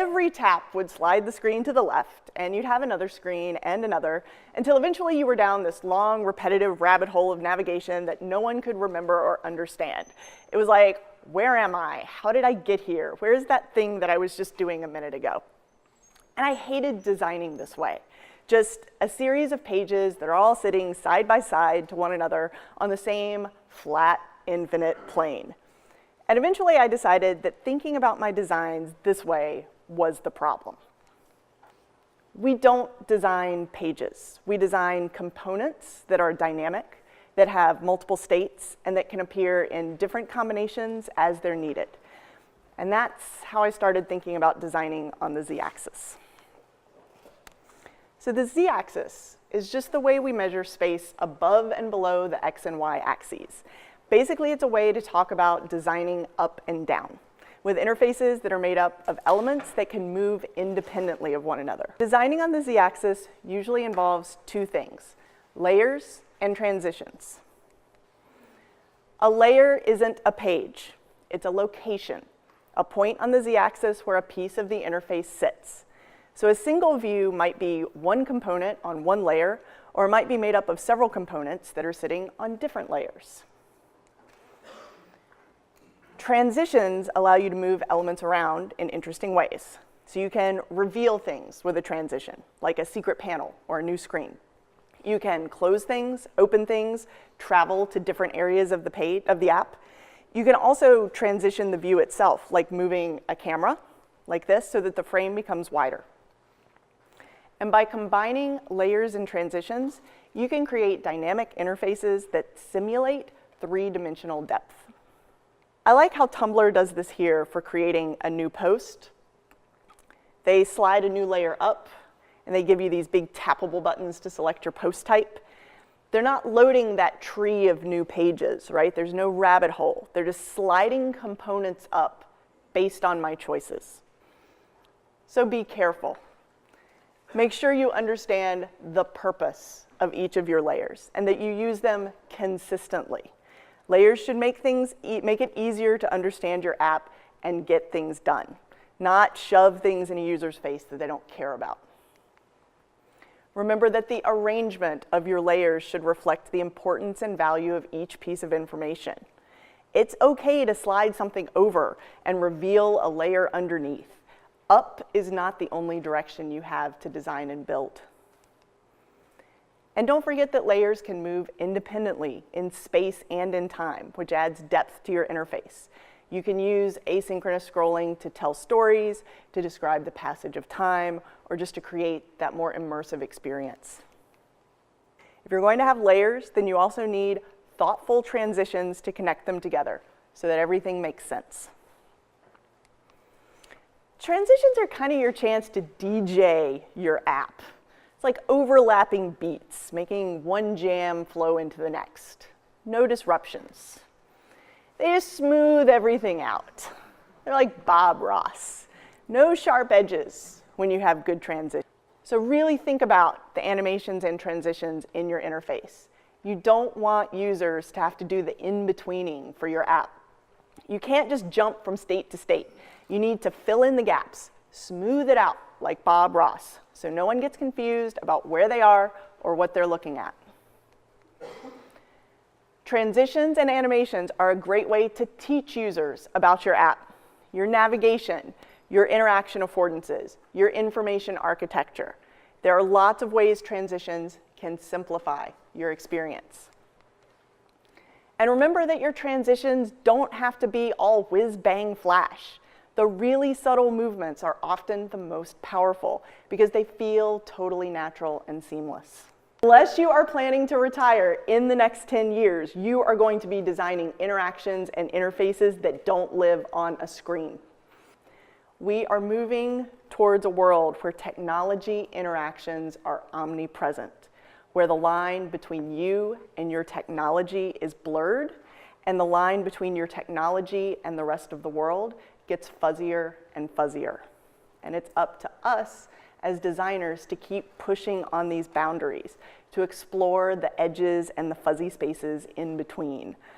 every tap would slide the screen to the left, and you'd have another screen and another, until eventually you were down this long, repetitive rabbit hole of navigation that no one could remember or understand. It was like, where am I? How did I get here? Where's that thing that I was just doing a minute ago? And I hated designing this way. Just a series of pages that are all sitting side by side to one another on the same flat, infinite plane. And eventually I decided that thinking about my designs this way was the problem. We don't design pages. We design components that are dynamic, that have multiple states, and that can appear in different combinations as they're needed. And that's how I started thinking about designing on the z-axis. So the z-axis is just the way we measure space above and below the x and y axes. Basically, it's a way to talk about designing up and down, with interfaces that are made up of elements that can move independently of one another. Designing on the z-axis usually involves two things: layers and transitions. A layer isn't a page, it's a location, a point on the z-axis where a piece of the interface sits. So a single view might be one component on one layer, or it might be made up of several components that are sitting on different layers. Transitions allow you to move elements around in interesting ways. So you can reveal things with a transition, like a secret panel or a new screen. You can close things, open things, travel to different areas of the page, of the app. You can also transition the view itself, like moving a camera like this so that the frame becomes wider. And by combining layers and transitions, you can create dynamic interfaces that simulate three-dimensional depth. I like how Tumblr does this here for creating a new post. They slide a new layer up, and they give you these big tappable buttons to select your post type. They're not loading that tree of new pages, right? There's no rabbit hole. They're just sliding components up based on my choices. So be careful. Make sure you understand the purpose of each of your layers and that you use them consistently. Layers should make it easier to understand your app and get things done, not shove things in a user's face that they don't care about. Remember that the arrangement of your layers should reflect the importance and value of each piece of information. It's okay to slide something over and reveal a layer underneath. Up is not the only direction you have to design and build. And don't forget that layers can move independently in space and in time, which adds depth to your interface. You can use asynchronous scrolling to tell stories, to describe the passage of time, or just to create that more immersive experience. If you're going to have layers, then you also need thoughtful transitions to connect them together so that everything makes sense. Transitions are kind of your chance to DJ your app. It's like overlapping beats, making one jam flow into the next. No disruptions. They just smooth everything out. They're like Bob Ross. No sharp edges when you have good transitions. So really think about the animations and transitions in your interface. You don't want users to have to do the in-betweening for your app. You can't just jump from state to state. You need to fill in the gaps, smooth it out like Bob Ross, so no one gets confused about where they are or what they're looking at. Transitions and animations are a great way to teach users about your app, your navigation, your interaction affordances, your information architecture. There are lots of ways transitions can simplify your experience. And remember that your transitions don't have to be all whiz-bang flash. The really subtle movements are often the most powerful because they feel totally natural and seamless. Unless you are planning to retire in the next 10 years, you are going to be designing interactions and interfaces that don't live on a screen. We are moving towards a world where technology interactions are omnipresent, where the line between you and your technology is blurred, and the line between your technology and the rest of the world gets fuzzier and fuzzier. And it's up to us as designers to keep pushing on these boundaries, to explore the edges and the fuzzy spaces in between.